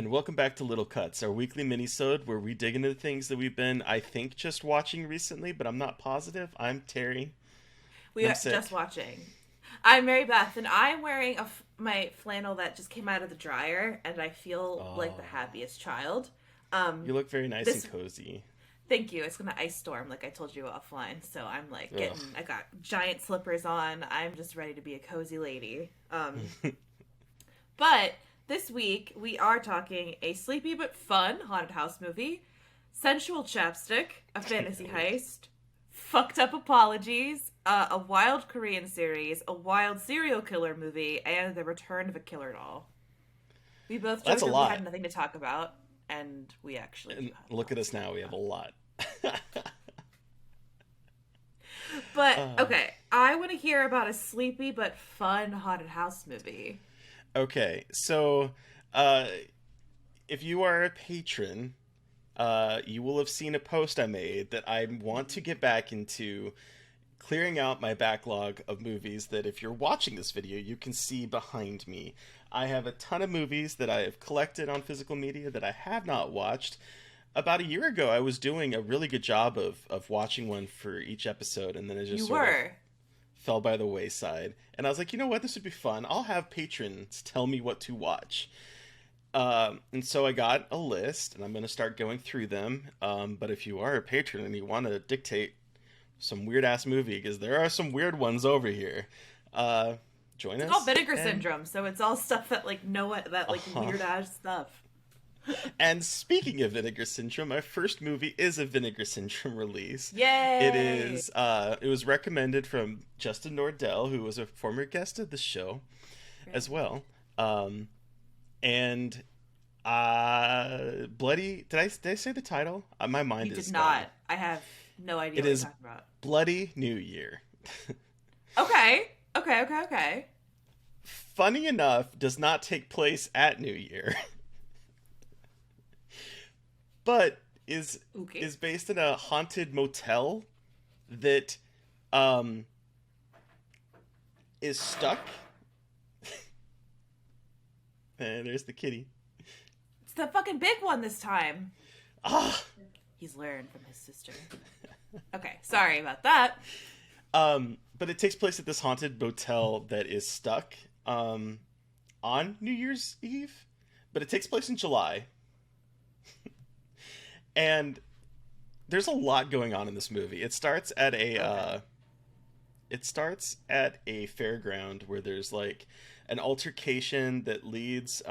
and welcome back to Little Cuts, our weekly mini-sode where we dig into the things that we've been, I think, just watching recently, but I'm not positive. I'm Terry. We I'm are sick. just watching. I'm Mary Beth, and I'm wearing my flannel that just came out of the dryer, and I feel like the Oh, happiest child. you look very nice and This, cozy. thank you. It's gonna ice storm, like I told you offline. So I'm like Ugh. I got giant slippers on. I'm just ready to be a cozy lady. But this week we are talking a sleepy but fun haunted house movie, sensual chapstick, a I fantasy knew it. heist, fucked up apologies, a wild Korean series, a wild serial killer movie, and the return of a killer doll. We both That's joked a that we had lot. nothing to talk about, and we actually do And have a look lot at to us talk now, we have a about. lot. But uh, okay, I want to hear about a sleepy but fun haunted house movie. okay, so uh, if you are a patron, you will have seen a post I made that I want to get back into clearing out my backlog of movies that if you're watching this video, you can see behind me. I have a ton of movies that I have collected on physical media that I have not watched. About a year ago, I was doing a really good job of watching one for each episode, and then it just You sort of were. fell by the wayside. And I was like, you know what, this would be fun. I'll have patrons tell me what to watch. And so I got a list, and I'm going to start going through them. But if you are a patron and you want to dictate some weird ass movie, because there are some weird ones over here, uh, join It's called us. Vinegar Syndrome, so it's all stuff that like no that like Uh, weird ass stuff. and speaking of Vinegar Syndrome, my first movie is a Vinegar Syndrome release. Yay! It was recommended from Justin Nordell, who was a former guest of the show as Great. well. Um, and Bloody, did I say the title? My You mind did is gone. not. I have no idea It what you're is talking about. Bloody New Year. Okay. Okay, okay, okay. Funny enough, does not take place at New Year, but Okay. is based in a haunted motel that um is stuck. And there's the kitty. It's the fucking big one this time. Ah, He's learned from his sister. Okay, sorry about that. but it takes place at this haunted motel that is stuck on New Year's Eve, but it takes place in July. And there's a lot going on in this movie. Okay. It starts at a fairground where there's like an altercation that leads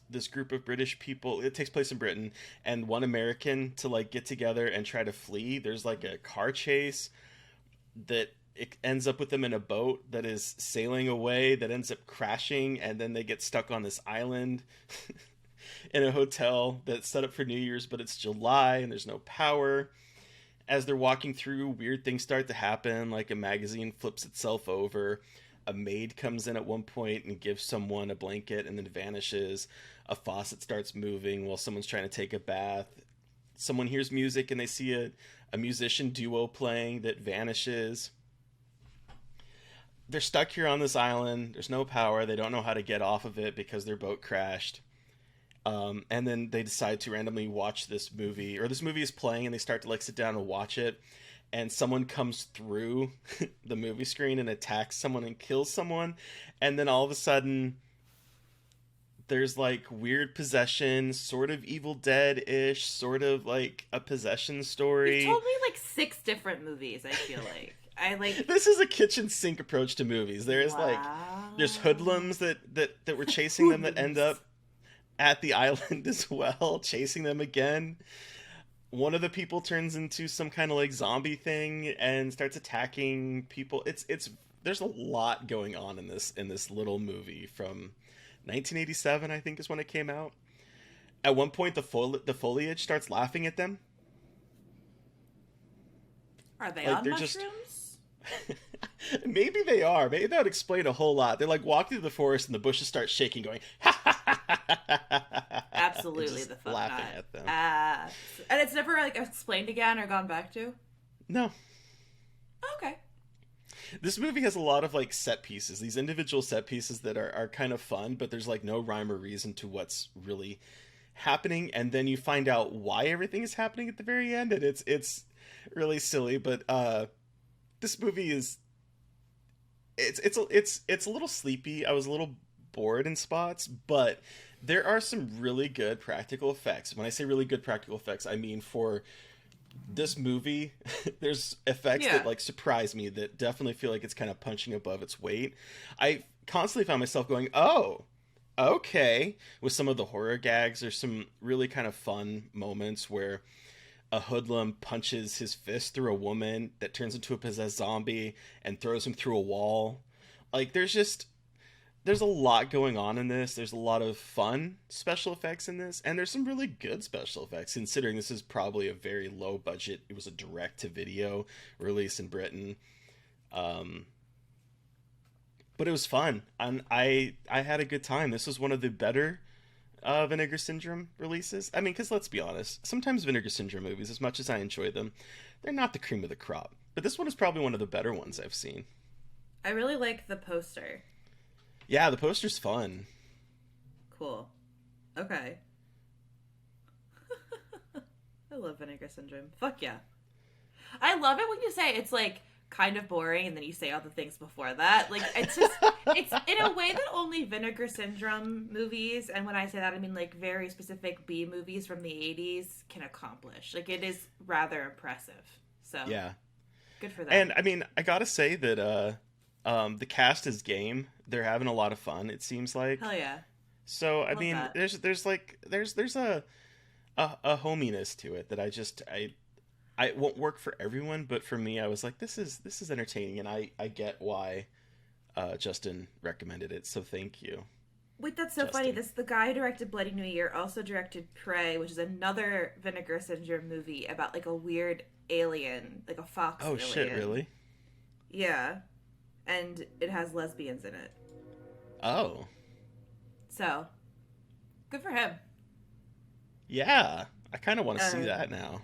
this group of British people. It takes place in Britain, and one American to like get together and try to flee. There's like a car chase that it ends up with them in a boat that is sailing away that ends up crashing, and then they get stuck on this island in a hotel that's set up for New Year's, but it's July and there's no power. As they're walking through, weird things start to happen, like a magazine flips itself over. A maid comes in at one point and gives someone a blanket and then vanishes. A faucet starts moving while someone's trying to take a bath. Someone hears music and they see a musician duo playing that vanishes. They're stuck here on this island. There's no power. They don't know how to get off of it because their boat crashed. And then they decide to randomly watch this movie, or this movie is playing, and they start to like sit down and watch it. And someone comes through the movie screen and attacks someone and kills someone. And then all of a sudden, there's like weird possession, sort of Evil Dead ish, sort of like a possession You've story. told me like six different movies, I feel like. I like This is a kitchen sink approach to movies. There's wow. hoodlums that were chasing them that end Hoodlums. up at the island as well, chasing them again. One of the people turns into some kind of like zombie thing and starts attacking people. It's there's a lot going on in this little movie from 1987, I think is when it came out. At one point, the foliage starts laughing at them, Are they like on they're just mushrooms? maybe they are. Maybe that would explain a whole lot. They're like walking through the forest and the bushes start shaking, going ha ha ha ha ha ha ha, and Absolutely just the fuck laughing not. at them. Ah. And it's never like explained again or gone back to? No, Okay. This movie has a lot of like set pieces, these individual set pieces that are kind of fun, but there's like no rhyme or reason to what's really happening, and then you find out why everything is happening at the very end, and it's really silly. But this movie is it's a little sleepy. I was a little bored in spots, but there are some really good practical effects. When I say really good practical effects, I mean for this movie, there's effects that like surprise me, that definitely feel like it's kind of punching above its weight. I constantly found myself going, "Oh, okay," with some of the horror gags. There's some really kind of fun moments where a hoodlum punches his fist through a woman that turns into a possessed zombie and throws him through a wall. Like there's a lot going on in this. There's a lot of fun special effects in this, and there's some really good special effects, considering this is probably a very low budget. It was a direct-to-video release in Britain. But it was fun, and I had a good time. This was one of the better Vinegar Syndrome releases. I mean, because let's be honest, sometimes Vinegar Syndrome movies, as much as I enjoy them, they're not the cream of the crop. But this one is probably one of the better ones I've seen. I really like the poster. Yeah, the poster's fun. Cool. Okay. I love Vinegar Syndrome. Fuck yeah. I love it when you say it's like kind of boring and then you say all the things before that. Like it's just it's in a way that only Vinegar Syndrome movies, and when I say that I mean like very specific B movies from the 80s, can accomplish. Like it is rather impressive. So yeah. Good for them. And I mean, I gotta say that the cast is game. They're having a lot of fun, it seems like. Hell yeah. So I mean, that. there's a hominess to it that I won't work for everyone, but for me, I was like, this is entertaining, and I get why Justin recommended it. So thank you. Wait, that's so funny. The guy who directed Bloody New Year also directed Prey, which is another Vinegar Syndrome movie about like a weird alien, like a fox alien. Oh shit, really? Yeah. And it has lesbians in it. Oh. So, good for him. Yeah. I kind of want to see that now.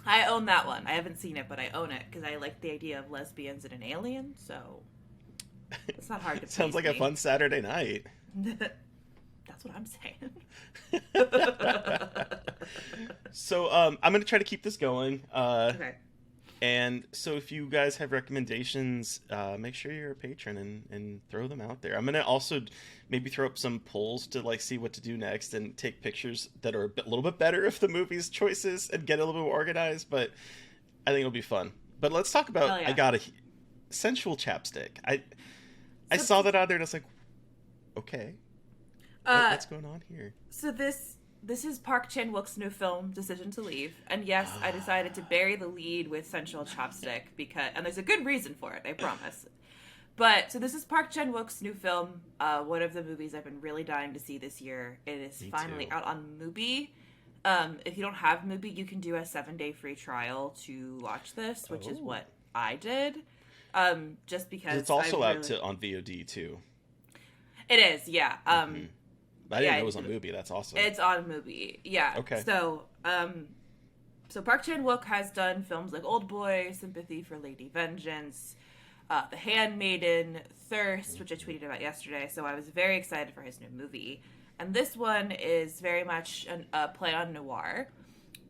I own that one. I haven't seen it, but I own it because I like the idea of lesbians and an alien, so it's not hard to Sounds like a fun Saturday night. That's what I'm saying. So, I'm going to try to keep this going. Okay. And so if you guys have recommendations, make sure you're a patron and throw them out there. I'm going to also maybe throw up some polls to like see what to do next and take pictures that are a little bit better of the movie's choices and get a little bit more organized, but I think it'll be fun. But let's talk about, I got a sensual chapstick. I saw that out there and I was like, okay, what's going on here? So this is Park Chan-wook's new film, Decision to Leave. And yes, I decided to bury the lead with sensual chapstick and there's a good reason for it, I promise. But, so this is Park Chan-wook's new film, one of the movies I've been really dying to see this year. It is finally out on Mubi. If you don't have Mubi, you can do a 7-day free trial to watch this, which is what I did. Just because it's also out on VOD too. It is, yeah. I didn't know it was on Mubi. That's awesome. It's on Mubi. Yeah. Okay. So, so Park Chan-wook has done films like Old Boy, Sympathy for Lady Vengeance, The Handmaiden, Thirst, which I tweeted about yesterday. So I was very excited for his new movie. And this one is very much a play on noir.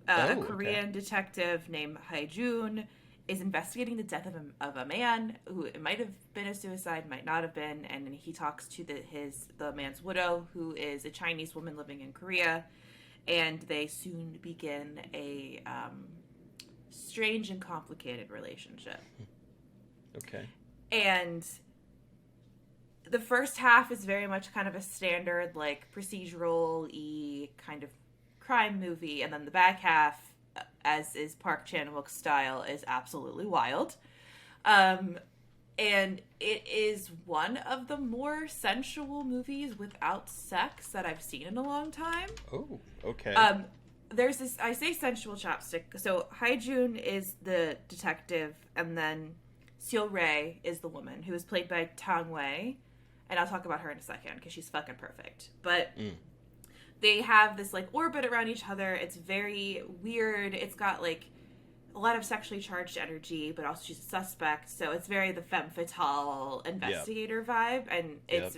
A Korean detective named Hae-jun is investigating the death of a man who it might have been a suicide, might not have been, and he talks to the man's widow, who is a Chinese woman living in Korea, and they soon begin a strange and complicated relationship. Okay. And the first half is very much kind of a standard, like, procedural-y kind of crime movie, and then the back half, as is Park Chan-wook's style, is absolutely wild. And it is one of the more sensual movies without sex that I've seen in a long time. Oh, okay. There's this, I say sensual chapstick. So Hae-jun is the detective, and then Seo Rae is the woman, who is played by Tang Wei. And I'll talk about her in a second, because she's fucking perfect. But they have this, like, orbit around each other. It's very weird. It's got, like a lot of sexually charged energy, but also she's a suspect, so it's very the femme fatale investigator vibe, and it's.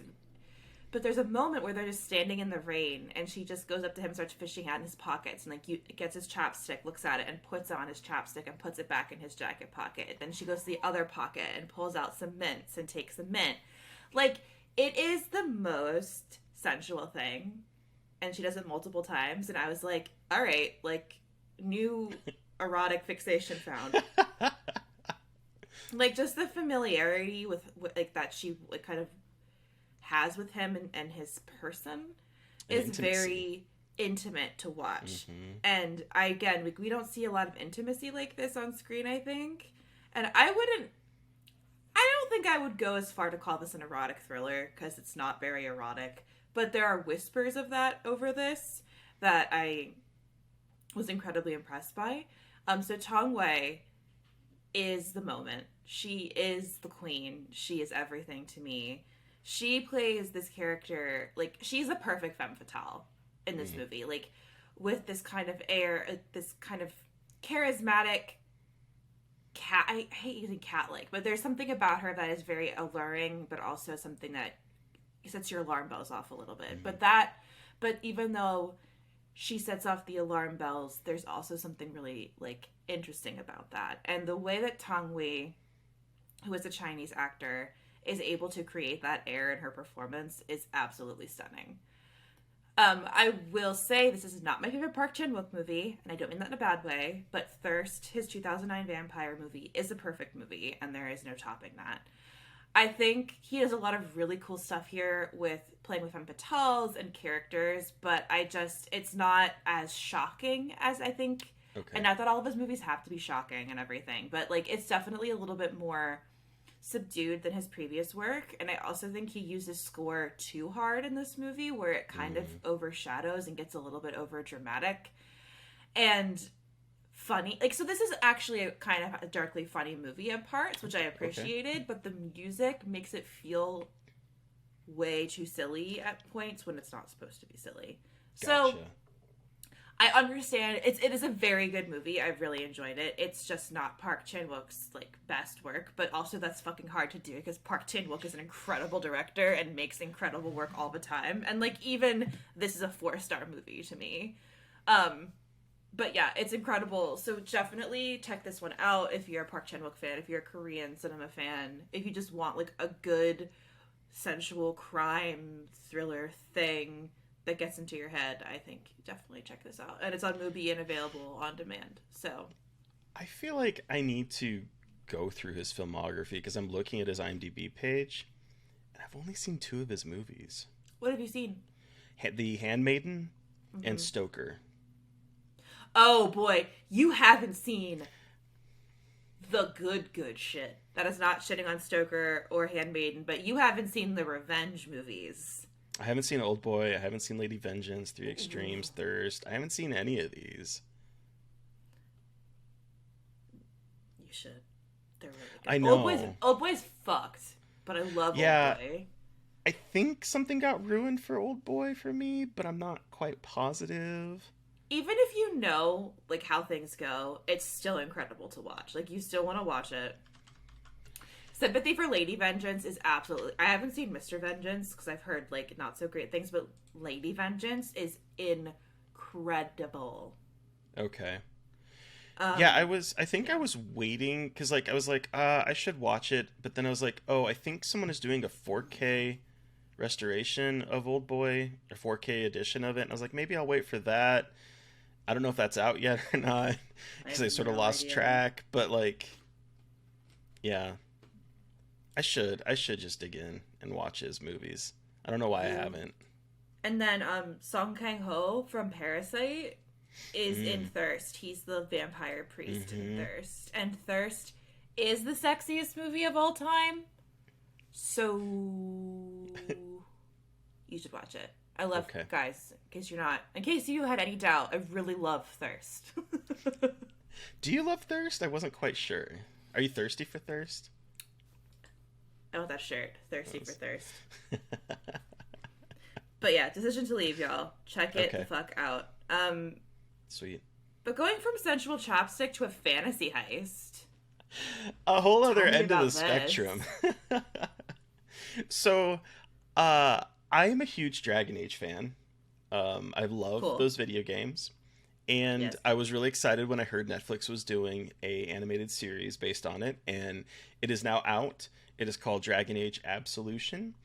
But there's a moment where they're just standing in the rain, and she just goes up to him, starts fishing out in his pockets, and gets his chapstick, looks at it, and puts on his chapstick and puts it back in his jacket pocket. Then she goes to the other pocket and pulls out some mints and takes a mint. Like, it is the most sensual thing, and she does it multiple times, and I was like, all right, like, new erotic fixation found. Like, just the familiarity with like that she like kind of has with him and his person is very intimate to watch. And we don't see a lot of intimacy like this on screen, I think. And I don't think I would go as far to call this an erotic thriller, because it's not very erotic, but there are whispers of that over this that I was incredibly impressed by. So Tong Wei is the moment. She is the queen. She is everything to me. She plays this character, like, she's a perfect femme fatale in this movie. Like, with this kind of air, this kind of charismatic cat. I hate using cat-like, but there's something about her that is very alluring, but also something that sets your alarm bells off a little bit. But even though she sets off the alarm bells, there's also something really, like, interesting about that. And the way that Tong Wei, who is a Chinese actor, is able to create that air in her performance is absolutely stunning. I will say this is not my favorite Park Chan-wook movie, and I don't mean that in a bad way, but Thirst, his 2009 vampire movie, is a perfect movie, and there is no topping that. I think he does a lot of really cool stuff here with playing with femme fatales and characters, but it's not as shocking as I think. Okay. And not that all of his movies have to be shocking and everything, but like, it's definitely a little bit more subdued than his previous work. And I also think he uses score too hard in this movie, where it kind of overshadows and gets a little bit over dramatic and funny. Like, so this is actually a kind of a darkly funny movie at parts, which I appreciated, but the music makes it feel way too silly at points when it's not supposed to be silly. Gotcha. So I understand it is a very good movie. I really enjoyed it. It's just not Park Chan-wook's like best work, but also that's fucking hard to do because Park Chan-wook is an incredible director and makes incredible work all the time. And like, even this is a 4-star movie to me. But yeah, it's incredible. So definitely check this one out if you're a Park Chan-wook fan, if you're a Korean cinema fan, if you just want like a good sensual crime thriller thing that gets into your head. I think definitely check this out. And it's on Mubi and available on demand. So I feel like I need to go through his filmography because I'm looking at his IMDb page and I've only seen 2 of his movies. What have you seen? The Handmaiden and Stoker. Oh boy, you haven't seen the good shit. That is not shitting on Stoker or Handmaiden, but you haven't seen the revenge movies. I haven't seen Oldboy. I haven't seen Lady Vengeance, Three Extremes, Thirst. I haven't seen any of these. You should. They're really good. I know. Oldboy's fucked, but I love Oldboy. I think something got ruined for Oldboy for me, but I'm not quite positive. Even if you know like how things go, it's still incredible to watch. Like, you still want to watch it. Sympathy for Lady Vengeance is absolutely... I haven't seen Mr. Vengeance because I've heard, like, not so great things, but Lady Vengeance is incredible. Okay. Yeah, I think I was waiting because, like, I was like, I should watch it, but then I was like, oh, I think someone is doing a 4K restoration of Oldboy, a 4K edition of it, and I was like, maybe I'll wait for that. I don't know if that's out yet or not because I sort of lost track, but, like, yeah. I should just dig in and watch his movies. I don't know why I haven't. And then Song Kang-ho from Parasite is in Thirst. He's the vampire priest in Thirst. And Thirst is the sexiest movie of all time. So you should watch it. I love, guys, in case you had any doubt, I really love Thirst. Do you love Thirst? I wasn't quite sure. Are you thirsty for Thirst? I want that shirt. Thirsty for Thirst. But yeah, Decision to Leave, y'all. Check it the fuck out. Sweet. But going from sensual chapstick to a fantasy heist. A whole other Tell me end of about the this. spectrum. So, I am a huge Dragon Age fan. I love Cool. those video games. And Yes. I was really excited when I heard Netflix was doing a animated series based on it, and it is now out. It is called Dragon Age Absolution,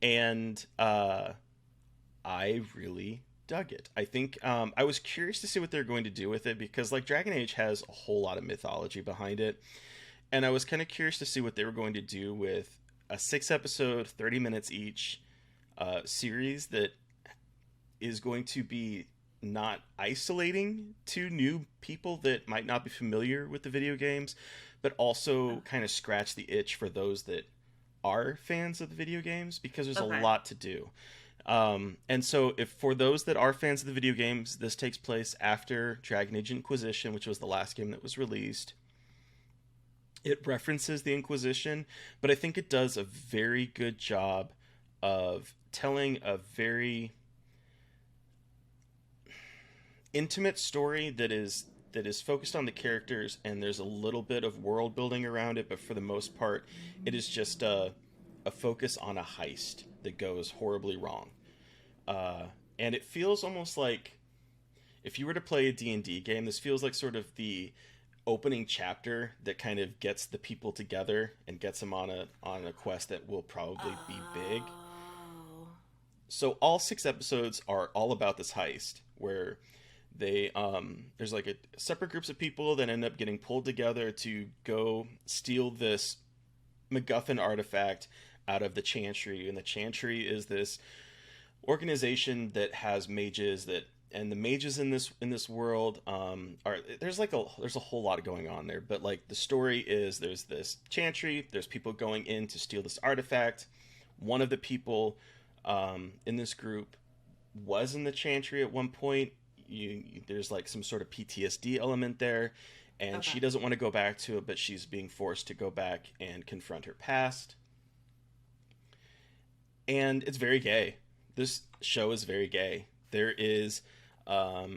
and I really dug it. I think I was curious to see what they're going to do with it because, like, Dragon Age has a whole lot of mythology behind it, and I was kind of curious to see what they were going to do with a 6 episode, 30 minutes each series that is going to be not isolating to new people that might not be familiar with the video games, but also kind of scratch the itch for those that are fans of the video games because there's a Okay. lot to do. And so, if for those that are fans of the video games, this takes place after Dragon Age Inquisition, which was the last game that was released. It references the Inquisition, but I think it does a very good job of telling a very intimate story that is focused on the characters, and there's a little bit of world building around it, but for the most part it is just a focus on a heist that goes horribly wrong, and it feels almost like if you were to play a D&D game, this feels like sort of the opening chapter that kind of gets the people together and gets them on a quest that will probably be big. Oh. So all 6 episodes are all about this heist where they there's like a separate groups of people that end up getting pulled together to go steal this MacGuffin artifact out of the Chantry, and the Chantry is this organization that has mages that, and the mages in this world are there's a whole lot going on there, but like the story is there's this Chantry, there's people going in to steal this artifact. One of the people in this group was in the Chantry at one point. There's like some sort of PTSD element there, and Okay. she doesn't want to go back to it, but she's being forced to go back and confront her past. And it's very gay. This show is very gay. There is a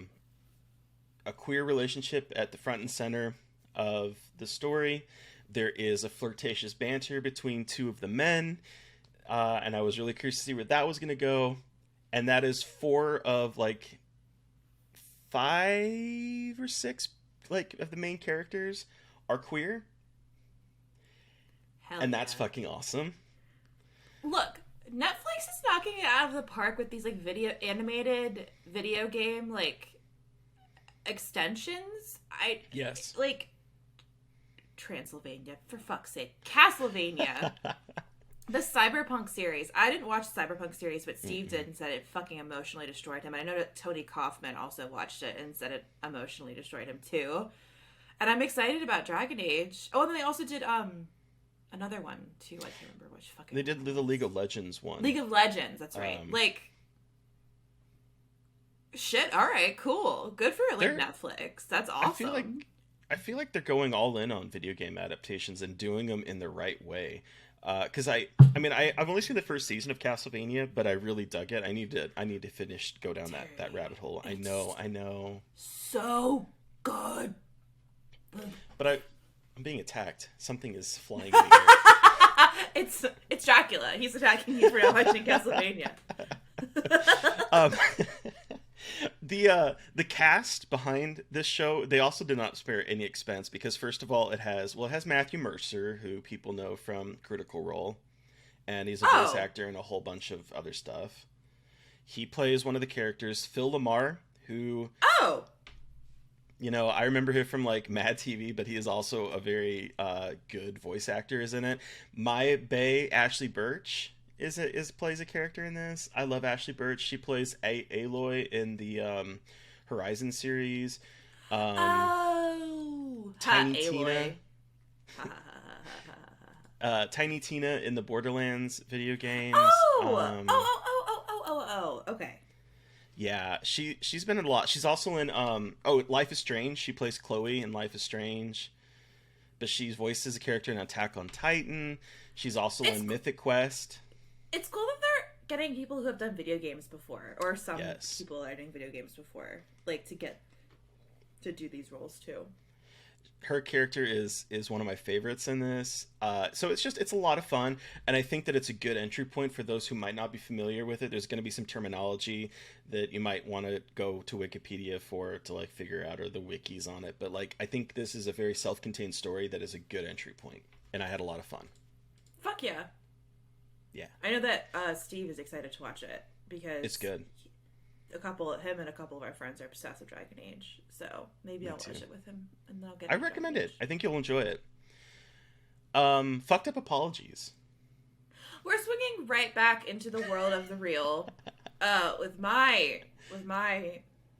queer relationship at the front and center of the story. There is a flirtatious banter between two of the men, and I was really curious to see where that was going to go. And that is 4 of like 5 or 6 like of the main characters are queer, Hell and that's yeah. fucking awesome. Look, Netflix is knocking it out of the park with these like animated video game like extensions. Yes. Like Transylvania, for fuck's sake. Castlevania. The Cyberpunk series. I didn't watch the Cyberpunk series, but Steve did and said it fucking emotionally destroyed him. And I know that Tony Kaufman also watched it and said it emotionally destroyed him too. And I'm excited about Dragon Age. Oh, and then they also did another one too. I can't remember which fucking They did the League of Legends one. League of Legends, that's right. Like shit, alright, cool. Good for like Netflix. That's awesome. I feel like they're going all in on video game adaptations and doing them in the right way. Because I've only seen the first season of Castlevania, but I really dug it. I need to go down that rabbit hole. I know. So good. But I'm being attacked. Something is flying in the air. It's Dracula. He's attacking you for not watching Castlevania. The cast behind this show, they also did not spare any expense because first of all, it has Matthew Mercer, who people know from Critical Role, and he's a voice actor in a whole bunch of other stuff. He plays one of the characters, Phil Lamar, who I remember him from like Mad TV, but he is also a very good voice actor is in it. Maya Bay Ashley Birch plays a character in this. I love Ashley Birch. She plays Aloy in the Horizon series. Tiny Tina. Tiny Tina in the Borderlands video games. Okay. Yeah, she's been in a lot. She's also in Life is Strange. She plays Chloe in Life is Strange. But she's voiced as a character in Attack on Titan. She's also in Mythic Quest. It's cool that they're getting people who have done video games before, or some Yes. people are doing video games before, like to get to do these roles too. Her character is one of my favorites in this. So it's a lot of fun, and I think that it's a good entry point for those who might not be familiar with it. There's going to be some terminology that you might want to go to Wikipedia to like figure out, or the wikis on it. But like, I think this is a very self-contained story that is a good entry point, and I had a lot of fun. Fuck yeah. Yeah. I know that Steve is excited to watch it because it's good. Him and a couple of our friends are obsessed with Dragon Age, so maybe I'll watch it with him, and then I'll get. I recommend it. I think you'll enjoy it. Fucked up apologies. We're swinging right back into the world of the real, with my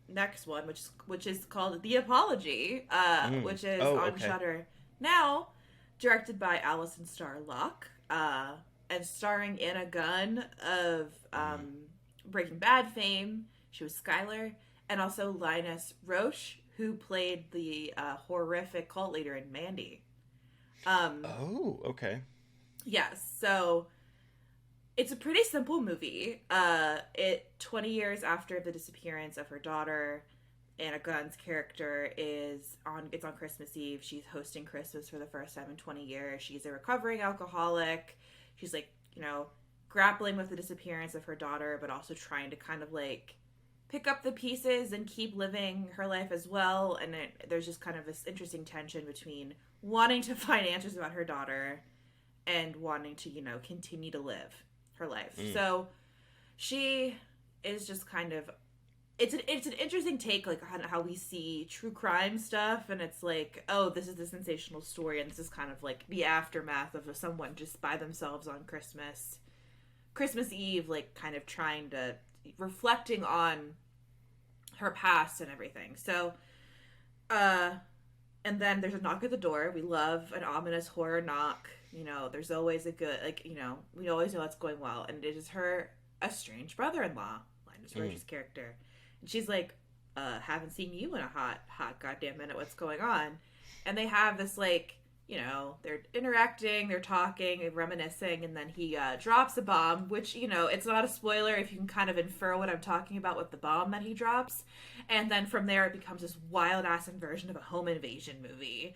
next one, which is called The Apology, which is on Shudder now, directed by Alison Starr-Locke, and starring Anna Gunn of Breaking Bad fame. She was Skylar, and also Linus Roche, who played the horrific cult leader in Mandy. Okay. Yes, so it's a pretty simple movie. 20 years after the disappearance of her daughter, Anna Gunn's character it's on Christmas Eve. She's hosting Christmas for the first time in 20 years. She's a recovering alcoholic. She's like, grappling with the disappearance of her daughter, but also trying to kind of like pick up the pieces and keep living her life as well. And there's just kind of this interesting tension between wanting to find answers about her daughter and wanting to, continue to live her life. So she is just kind of, it's an interesting take, like on how we see true crime stuff. And it's like, oh, this is the sensational story. And this is kind of like the aftermath of someone just by themselves on Christmas Eve, like kind of reflecting on her past and everything. So, and then there's a knock at the door. We love an ominous horror knock. There's always a good, we always know it's going well. And it is her estranged brother-in-law, Linus Roche's character. And she's like, haven't seen you in a hot goddamn minute. What's going on? And they have this like, they're interacting, they're talking, they're reminiscing, and then he drops a bomb, which, it's not a spoiler if you can kind of infer what I'm talking about with the bomb that he drops. And then from there, it becomes this wild-ass inversion of a home invasion movie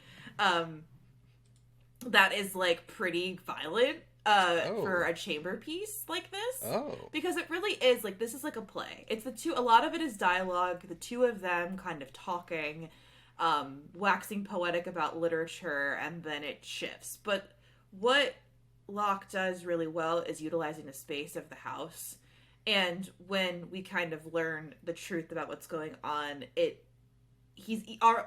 that is, like, pretty violent for a chamber piece like this. Oh. Because it really is, like, this is like a play. It's a lot of it is dialogue, the two of them kind of talking, waxing poetic about literature, and then it shifts. But what Locke does really well is utilizing the space of the house. And when we kind of learn the truth about what's going on,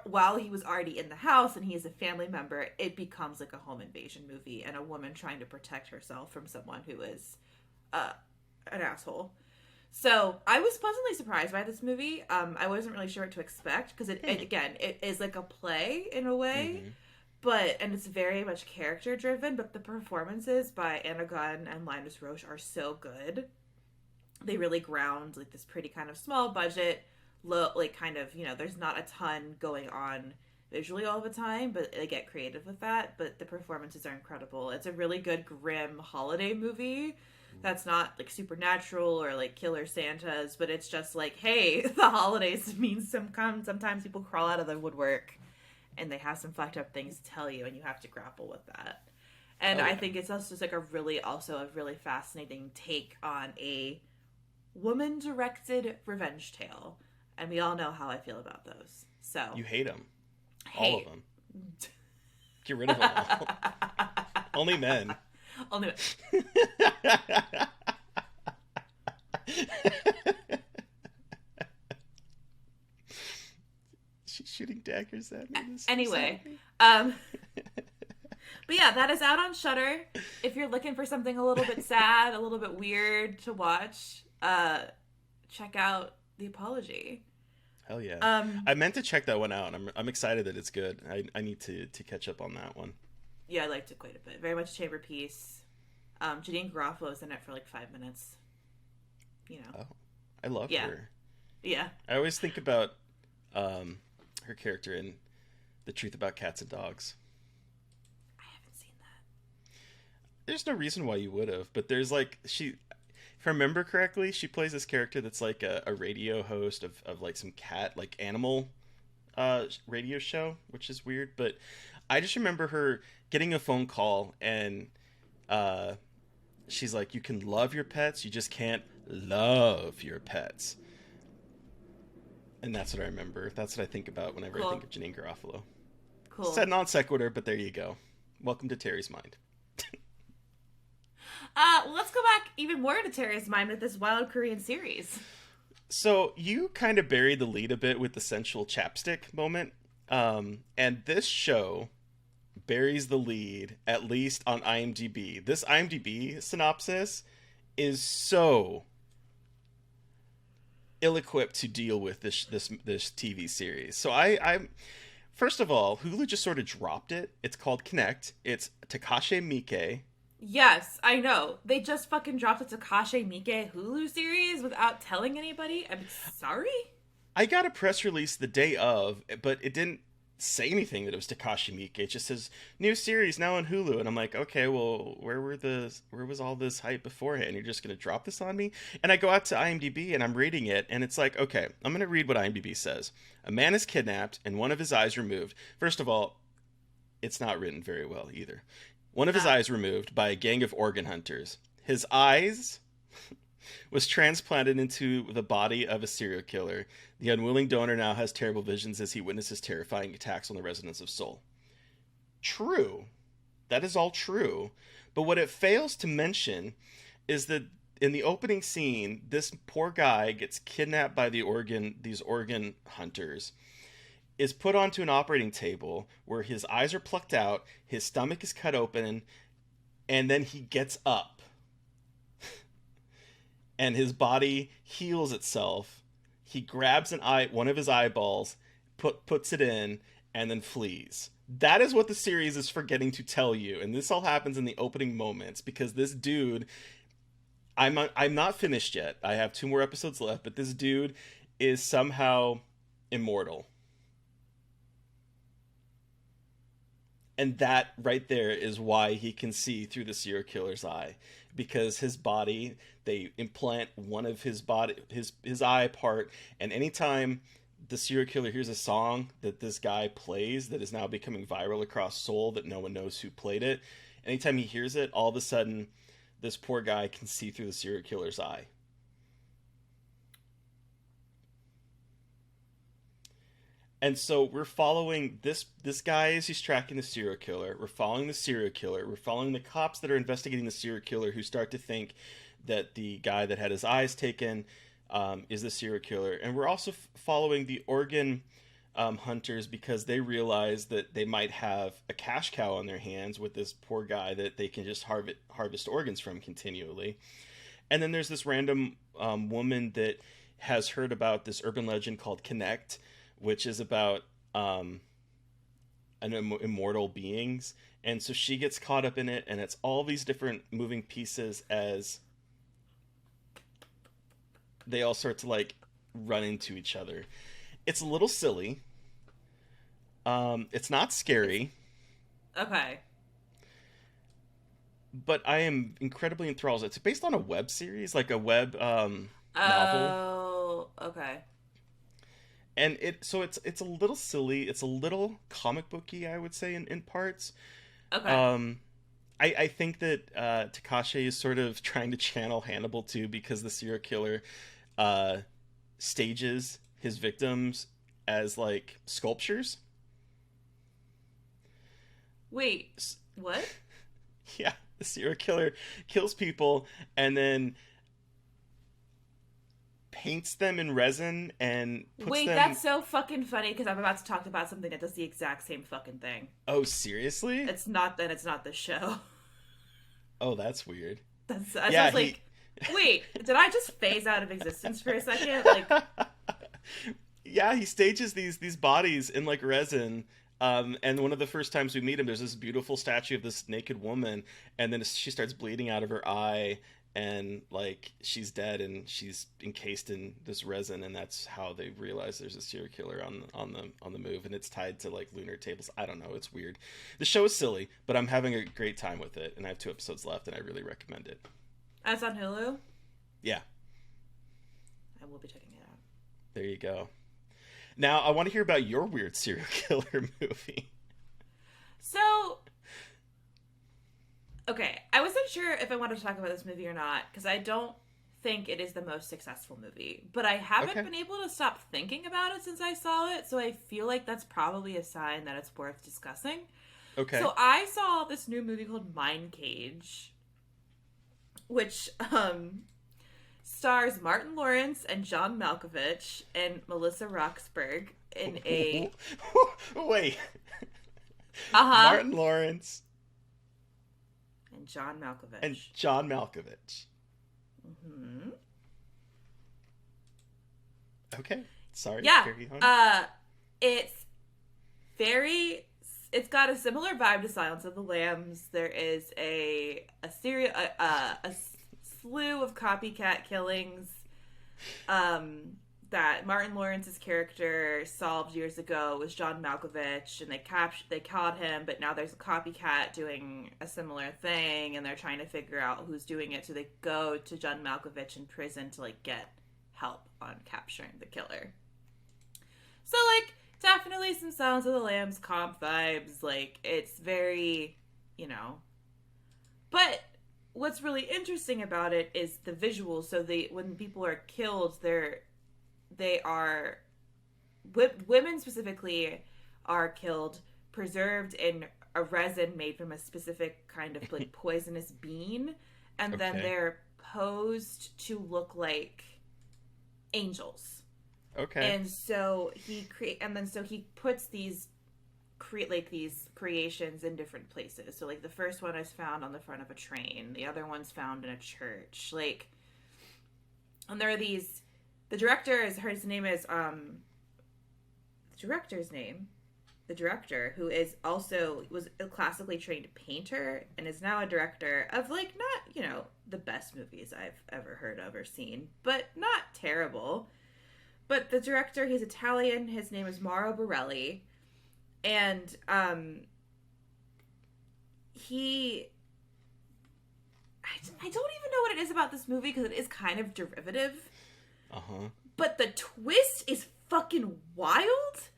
while he was already in the house and he is a family member, it becomes like a home invasion movie and a woman trying to protect herself from someone who is an asshole. So I was pleasantly surprised by this movie. I wasn't really sure what to expect because it is like a play in a way, and it's very much character driven. But the performances by Anna Gunn and Linus Roche are so good. They really ground like this pretty kind of small budget, low, like kind of there's not a ton going on visually all the time, but they get creative with that. But the performances are incredible. It's a really good grim holiday movie. That's not like supernatural or like killer Santas, but it's just like, hey, the holidays means sometimes people crawl out of the woodwork and they have some fucked up things to tell you, and you have to grapple with that. And I think it's also just like a really fascinating take on a woman-directed revenge tale, and we all know how I feel about those. So you hate them, all of them. Get rid of them all. Only men. Only She's shooting daggers at me. Anyway, but yeah, that is out on Shudder. If you're looking for something a little bit sad, a little bit weird to watch, check out The Apology. Hell yeah. I meant to check that one out. I'm excited that it's good. I need to catch up on that one. Yeah, I liked it quite a bit. Very much chamber piece. Janine Garofalo is in it for like 5 minutes. Oh, I love her. Yeah. I always think about her character in The Truth About Cats and Dogs. I haven't seen that. There's no reason why you would have, but there's like if I remember correctly, she plays this character that's like a radio host of like some cat, like animal radio show, which is weird. But I just remember her getting a phone call, and she's like, "You can love your pets, you just can't love your pets." And that's what I remember. That's what I think about whenever I think of Janeane Garofalo. Cool. Said non sequitur, but there you go. Welcome to Terry's mind. Well, let's go back even more to Terry's mind with this wild Korean series. So you kind of buried the lead a bit with the sensual chapstick moment. And this show buries the lead, at least on IMDb. This IMDb synopsis is so ill-equipped to deal with this TV series. So I first of all, Hulu just sort of dropped it. It's called Connect. It's Takashi Miike. Yes, I know. They just fucking dropped the Takashi Miike Hulu series without telling anybody. I'm sorry? I got a press release the day of, but it didn't say anything that it was Takashi Miike. It just says new series now on Hulu, and I'm like, okay, well, where was all this hype beforehand? You're just gonna drop this on me? And I go out to IMDb and I'm reading it, and it's like, okay, I'm gonna read what IMDb says. A man is kidnapped and one of his eyes removed. First of all, it's not written very well either. One of his eyes removed by a gang of organ hunters. His eyes was transplanted into the body of a serial killer. The unwilling donor now has terrible visions as he witnesses terrifying attacks on the residents of Seoul. True. That is all true. But what it fails to mention is that in the opening scene, this poor guy gets kidnapped by these organ hunters, is put onto an operating table where his eyes are plucked out, his stomach is cut open, and then he gets up. And his body heals itself. He grabs one of his eyeballs, puts it in, and then flees. That is what the series is forgetting to tell you. And this all happens in the opening moments because this dude, I'm not finished yet. I have 2 more episodes left, but this dude is somehow immortal. And that right there is why he can see through the serial killer's eye. Because his body, they implant one of his eye part, and anytime the serial killer hears a song that this guy plays that is now becoming viral across Seoul that no one knows who played it, anytime he hears it, all of a sudden this poor guy can see through the serial killer's eye. And so we're following this guy as he's tracking the serial killer. We're following the serial killer. We're following the cops that are investigating the serial killer who start to think that the guy that had his eyes taken is the serial killer. And we're also following the organ hunters because they realize that they might have a cash cow on their hands with this poor guy that they can just harvest organs from continually. And then there's this random woman that has heard about this urban legend called Connect, which is about immortal beings. And so she gets caught up in it, and it's all these different moving pieces as they all start to like run into each other. It's a little silly. It's not scary. Okay. But I am incredibly enthralled. It's based on a web series, like a web novel. Oh, okay. And it's a little silly. It's a little comic booky, I would say, in parts. Okay. I think that Takashi is sort of trying to channel Hannibal too, because the serial killer stages his victims as like sculptures. Wait, what? Yeah, the serial killer kills people and then paints them in resin and puts Wait, them... that's so fucking funny because I'm about to talk about something that does the exact same fucking thing. Oh, seriously? It's not the show. Oh, that's weird. I was like, wait, did I just phase out of existence for a second? Like, yeah, he stages these bodies in like resin. And one of the first times we meet him, there's this beautiful statue of this naked woman, and then she starts bleeding out of her eye, and like she's dead, and she's encased in this resin, and that's how they realize there's a serial killer on the move, and it's tied to like lunar tables. I don't know, it's weird. The show is silly, but I'm having a great time with it, and I have 2 episodes left, and I really recommend it. That's on Hulu? Yeah. I will be checking it out. There you go. Now, I want to hear about your weird serial killer movie. So, okay, I wasn't sure if I wanted to talk about this movie or not, because I don't think it is the most successful movie. But I haven't been able to stop thinking about it since I saw it, so I feel like that's probably a sign that it's worth discussing. Okay. So I saw this new movie called MINDCAGE, which stars Martin Lawrence and John Malkovich and Melissa Roxburgh in a... Wait. Martin Lawrence and John Malkovich. Mm-hmm. Okay. Sorry. Yeah. Carry on. It's got a similar vibe to Silence of the Lambs. There is a slew of copycat killings that Martin Lawrence's character solved years ago was John Malkovich, and they caught him, but now there's a copycat doing a similar thing, and they're trying to figure out who's doing it, so they go to John Malkovich in prison to, like, get help on capturing the killer. So, like, definitely some Silence of the Lambs comp vibes, like, it's very, you know. But what's really interesting about it is the visuals. So when people are killed, women specifically are killed, preserved in a resin made from a specific kind of like poisonous bean, and then they're posed to look like angels. Okay. And so he puts these creations in different places. So like the first one is found on the front of a train, the other one's found in a church. Like, and there are these. The director is the director, who was a classically trained painter and is now a director of, like, not, you know, the best movies I've ever heard of or seen, but not terrible. But the director, he's Italian, his name is Mauro Borelli, and I don't even know what it is about this movie, because it is kind of derivative. But the twist is fucking wild,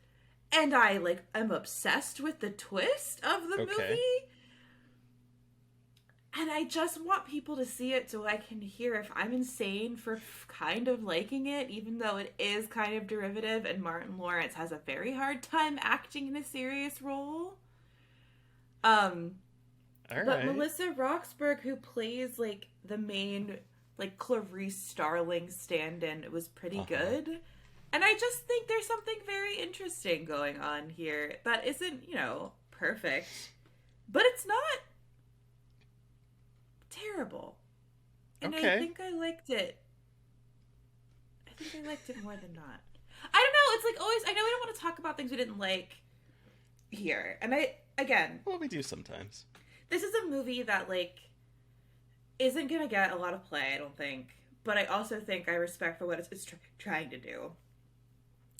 and I'm obsessed with the twist of the movie. And I just want people to see it so I can hear if I'm insane for kind of liking it, even though it is kind of derivative, and Martin Lawrence has a very hard time acting in a serious role. But Melissa Roxburgh, who plays, like, the main, like, Clarice Starling stand-in, was pretty good. And I just think there's something very interesting going on here that isn't, you know, perfect. But it's not terrible. And I think I liked it. I think I liked it more than not. I don't know, it's like always, I know we don't want to talk about things we didn't like here. And well, we do sometimes. This is a movie that, like, isn't going to get a lot of play, I don't think. But I also think I respect for what it's trying to do.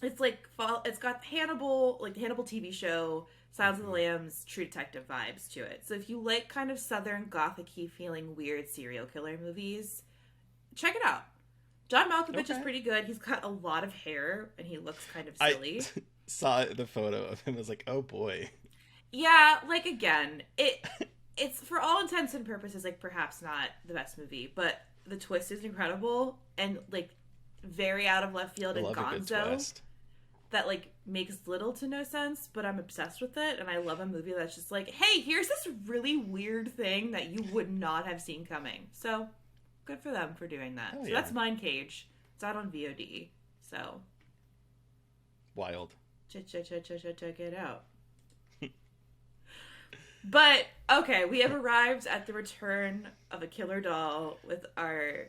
It's like, it's got Hannibal, like the Hannibal TV show, Silence of the Lambs, True Detective vibes to it. So if you like kind of southern gothic-y feeling weird serial killer movies, check it out. John Malkovich is pretty good. He's got a lot of hair and he looks kind of silly. I saw the photo of him. I was like, oh boy. Yeah, like, again, it's for all intents and purposes, like, perhaps not the best movie, but the twist is incredible and, like, very out of left field and gonzo. That, like, makes little to no sense, but I'm obsessed with it, and I love a movie that's just like, hey, here's this really weird thing that you would not have seen coming. So, good for them for doing that. So that's MINDCAGE. It's out on VOD. So. Wild. Check it out. But, okay, we have arrived at the return of a killer doll with our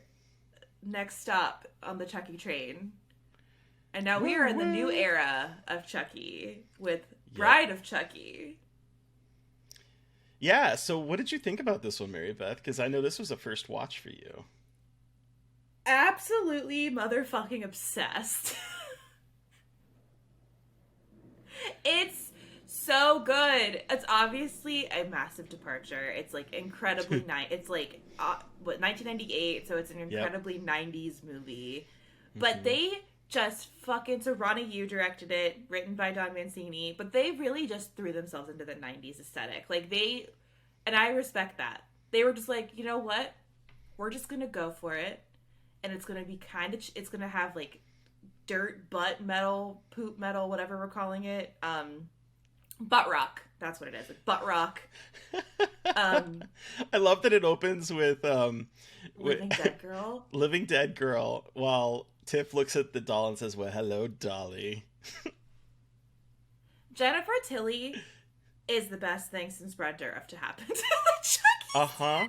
next stop on the Chucky train. And now we are in the new era of Chucky with Bride of Chucky. Yeah, so what did you think about this one, Mary Beth? Because I know this was a first watch for you. Absolutely motherfucking obsessed. It's so good. It's obviously a massive departure. It's, like, incredibly it's like 1998, so it's an incredibly 90s movie. But they just fucking, so Ronnie Yu directed it, written by Don Mancini, but they really just threw themselves into the 90s aesthetic. Like, and I respect that. They were just like, you know what? We're just gonna go for it, and it's gonna be kind of, it's gonna have, like, dirt, butt metal, poop metal, whatever we're calling it. Butt rock. That's what it is. Like, butt rock. I love that it opens with Living Dead Girl. Living Dead Girl, while Tiff looks at the doll and says, well, hello, Dolly. Jennifer Tilly is the best thing since Brad Dourif to happen to Chucky. Uh-huh.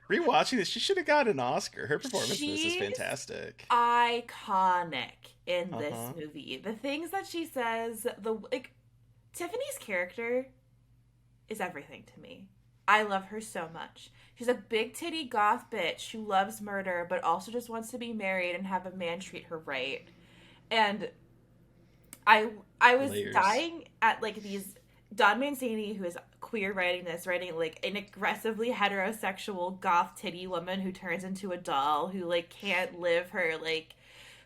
Rewatching this, she should have got an Oscar. Her performance in this is fantastic. Iconic in this movie. The things that she says, Tiffany's character is everything to me. I love her so much. She's a big titty goth bitch who loves murder, but also just wants to be married and have a man treat her right. And I was dying at, like, these... Don Mancini, who is queer writing like an aggressively heterosexual goth titty woman who turns into a doll, who, like, can't live her, like,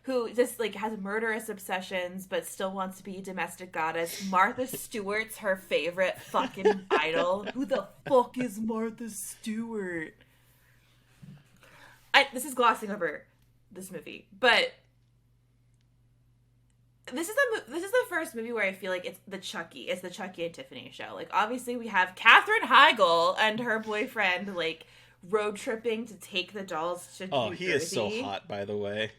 who just, like, has murderous obsessions but still wants to be a domestic goddess. Martha Stewart's her favorite fucking idol. Who the fuck is Martha Stewart? This is glossing over this movie, but this is the first movie where I feel like it's the Chucky and Tiffany show. Like, obviously we have Katherine Heigl and her boyfriend, like, road tripping to take the dolls to New Jersey. He is so hot, by the way.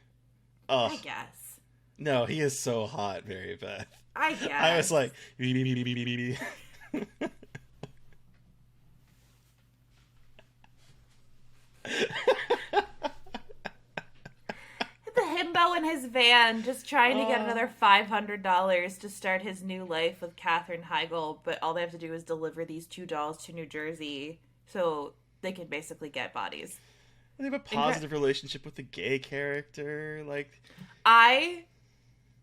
Oh, I guess. No, he is so hot, Mary Beth. I guess. I was like, the himbo in his van, just trying to get another $500 to start his new life with Katherine Heigl, but all they have to do is deliver these 2 dolls to New Jersey so they can basically get bodies. They have a positive relationship with the gay character. Like, I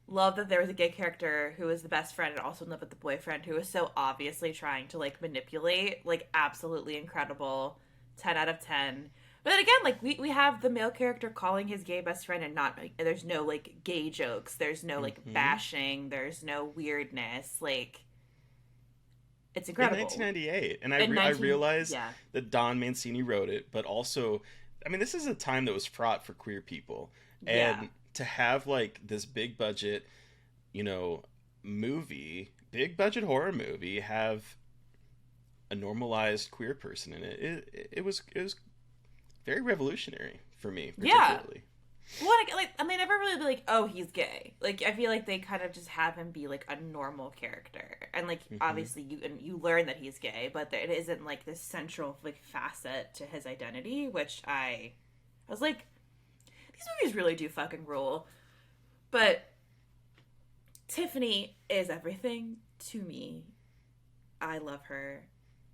love that there was a gay character who was the best friend and also lived with the boyfriend who was so obviously trying to, like, manipulate. Like, absolutely incredible. 10 out of 10. But then again, like, we have the male character calling his gay best friend and not, like, there's no, like, gay jokes. There's no, like, bashing. There's no weirdness. Like, it's incredible. In 1998. And I realized that Don Mancini wrote it, but also... I mean, this is a time that was fraught for queer people. And to have, like, this big budget, you know, big budget horror movie, have a normalized queer person in it, it was very revolutionary for me, particularly. Well, like, and they never really be like, oh, he's gay. Like, I feel like they kind of just have him be, like, a normal character. And, like, obviously you learn that he's gay, but it isn't, like, this central, like, facet to his identity, which I was like, these movies really do fucking rule. But Tiffany is everything to me. I love her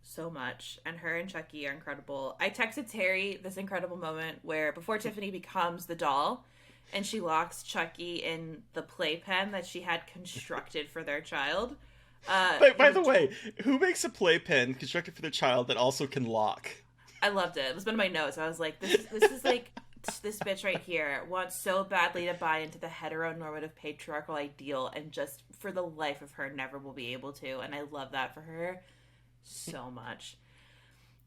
so much, and her and Chucky are incredible. I texted Terry this incredible moment where before Tiffany becomes the doll and she locks Chucky in the playpen that she had constructed for their child. By the way, who makes a playpen constructed for their child that also can lock? I loved it. It was one of my notes. I was like, this is like, this bitch right here wants so badly to buy into the heteronormative patriarchal ideal and just for the life of her never will be able to, and I love that for her so much.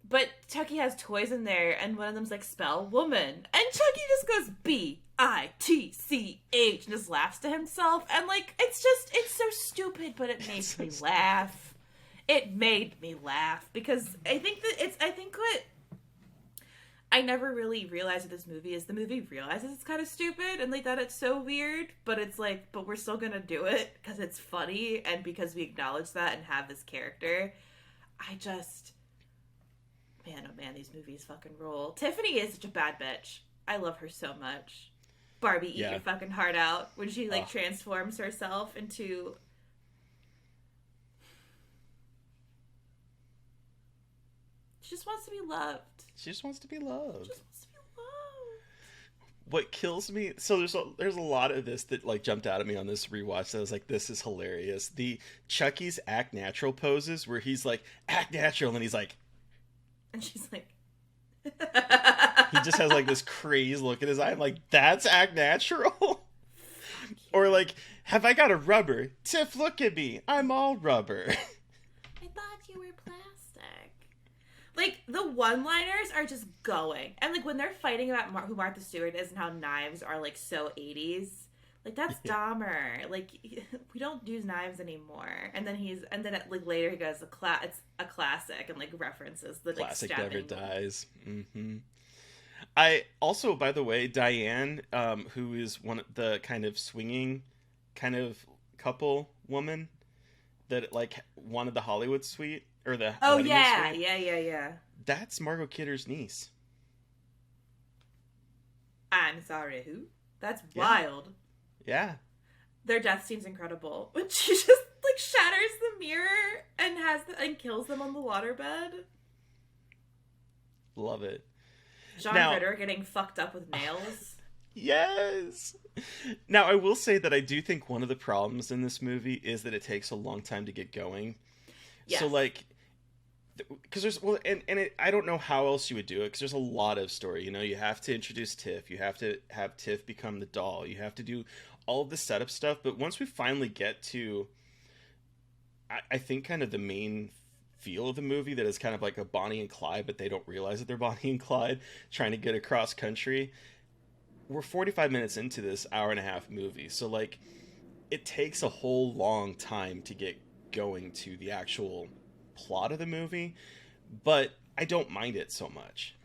But Chucky has toys in there, and one of them's like, spell woman, and Chucky just goes B-I-T-C-H and just laughs to himself, and, like, it's so stupid, but it made me laugh. It made me laugh because I think what I never really realized with this movie is the movie realizes it's kind of stupid and, like, that it's so weird, but it's like, but we're still gonna do it because it's funny and because we acknowledge that and have this character. Man, oh man, these movies fucking rule. Tiffany is such a bad bitch. I love her so much. Barbie, eat your fucking heart out when she, like, transforms herself into... She just wants to be loved. What kills me, so there's a lot of this that, like, jumped out at me on this rewatch that I was like, this is hilarious. The Chucky's act natural poses where he's like, act natural, and he's like, and she's like, he just has, like, this crazed look in his eye. I'm like, that's act natural. Or like, have I got a rubber? Tiff, look at me. I'm all rubber. I thought you were plastic. Like, the one-liners are just going. And, like, when they're fighting about who Martha Stewart is and how knives are, like, so 80s, like, that's Dahmer. Like, we don't use knives anymore. And then like, later he goes, it's a classic, and, like, references the, like, Classic stabbing. never dies. Mm-hmm. I also, by the way, Diane, who is one of the kind of swinging kind of couple woman that like wanted the Hollywood suite or the Oh wedding yeah, suite, yeah. that's Margot Kidder's niece. I'm sorry, who? That's wild. Yeah. Their death scene's incredible. When she just like shatters the mirror and kills them on the waterbed. Love it. John Ritter getting fucked up with nails. Yes. Now, I will say that I do think one of the problems in this movie is that it takes a long time to get going. Yes. So, like, because there's, well, I don't know how else you would do it, because there's a lot of story. You know, you have to introduce Tiff. You have to have Tiff become the doll. You have to do all of the setup stuff. But once we finally get to, I think, kind of the main feel of the movie, that is kind of like a Bonnie and Clyde, but they don't realize that they're Bonnie and Clyde trying to get across country. We're 45 minutes into this hour-and-a-half movie, so like it takes a whole long time to get going to the actual plot of the movie, but I don't mind it so much.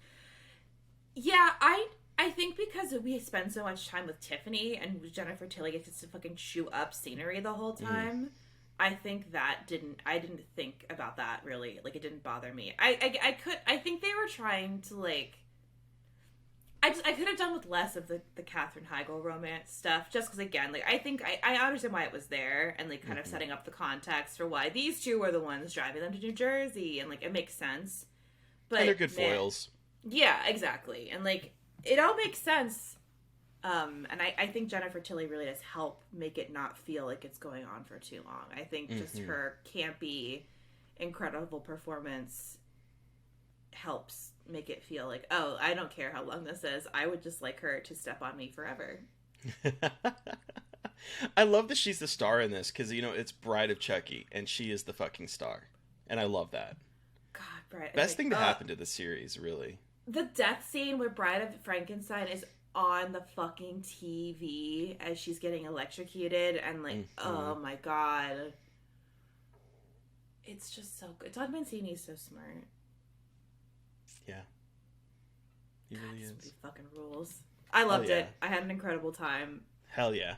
Yeah, I think because we spend so much time with Tiffany and Jennifer Tilly gets to fucking chew up scenery the whole time. I think I didn't think about that really. Like, it didn't bother me. I think they were trying to, like, I could have done with less of the Katherine Heigl romance stuff, just because, again, like, I think I understand why it was there, and, like, kind of setting up the context for why these two were the ones driving them to New Jersey, and, like, it makes sense. But and they're good foils. Yeah, exactly. And, like, it all makes sense. And I think Jennifer Tilly really does help make it not feel like it's going on for too long. I think just her campy, incredible performance helps make it feel like, oh, I don't care how long this is. I would just like her to step on me forever. I love that she's the star in this, because, you know, it's Bride of Chucky, and she is the fucking star. And I love that. God, Bride. Best thing to happen to the series, really. The death scene where Bride of Frankenstein is on the fucking TV as she's getting electrocuted, and like, oh my god, it's just so good. Todd Mancini's so smart. Yeah, he really is. He fucking rules. I loved it. I had an incredible time. Hell yeah.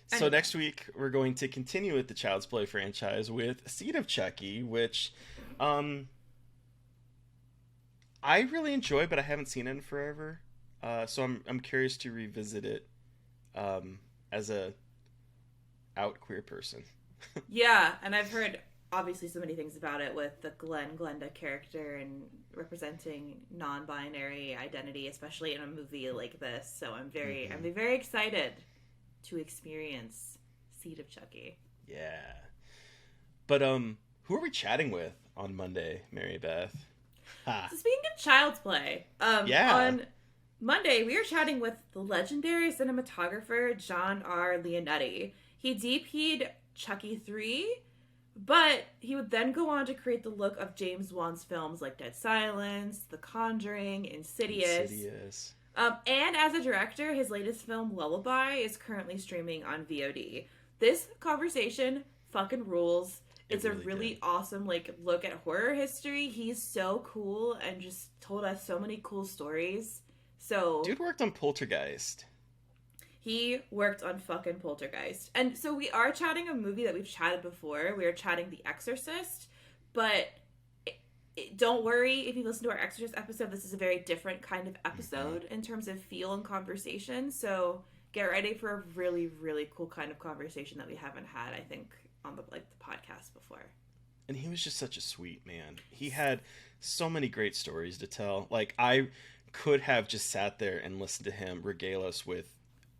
So next week we're going to continue with the Child's Play franchise with Seed of Chucky, which I really enjoy, but I haven't seen it in forever. So I'm curious to revisit it as a out queer person. Yeah, and I've heard obviously so many things about it with the Glenda character and representing non-binary identity, especially in a movie like this. So I'm very excited to experience Seed of Chucky. Yeah. But who are we chatting with on Monday, Mary Beth? So speaking of Child's Play, on Monday we are chatting with the legendary cinematographer John R. Leonetti. He DP'd Chucky 3, but he would then go on to create the look of James Wan's films like Dead Silence, The Conjuring, Insidious. And as a director, his latest film, Lullaby, is currently streaming on VOD. This conversation fucking rules. It's a really awesome, like, look at horror history. He's so cool and just told us so many cool stories. So dude worked on Poltergeist. He worked on fucking Poltergeist. And so we are chatting a movie that we've chatted before. We are chatting The Exorcist. But don't worry if you listen to our Exorcist episode. This is a very different kind of episode in terms of feel and conversation. So get ready for a really, really cool kind of conversation that we haven't had, I think, on the podcast before. And he was just such a sweet man. He had so many great stories to tell. Like, I could have just sat there and listened to him regale us with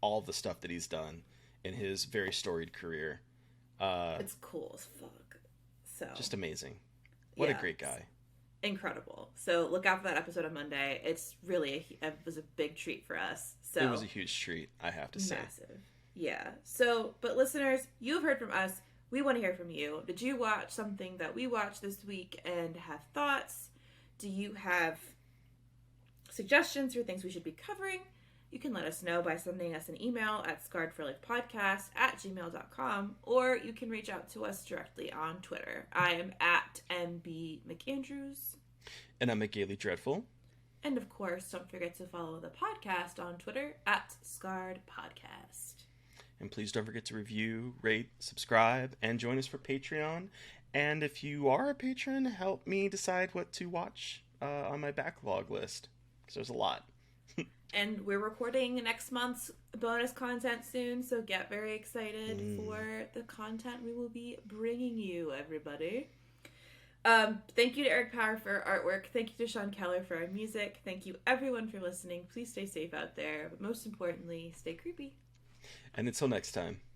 all the stuff that he's done in his very storied career. It's cool as fuck. So just amazing. What a great guy. incredible. So look out for that episode on Monday. It's really it was a big treat for us. So it was a huge treat, I have to say. Massive. Yeah. So, but listeners, you've heard from us. We want to hear from you. Did you watch something that we watched this week and have thoughts? Do you have suggestions for things we should be covering? You can let us know by sending us an email at scarredforlifepodcast@gmail.com, or you can reach out to us directly on Twitter. I am at MB McAndrews. And I'm McGailey Dreadful. And of course, don't forget to follow the podcast on Twitter at Scarred Podcast. And please don't forget to review, rate, subscribe, and join us for Patreon. And if you are a patron, help me decide what to watch on my backlog list, because there's a lot. And we're recording next month's bonus content soon, so get very excited for the content we will be bringing you, everybody. Thank you to Eric Power for our artwork. Thank you to Sean Keller for our music. Thank you, everyone, for listening. Please stay safe out there, but most importantly, stay creepy. And until next time.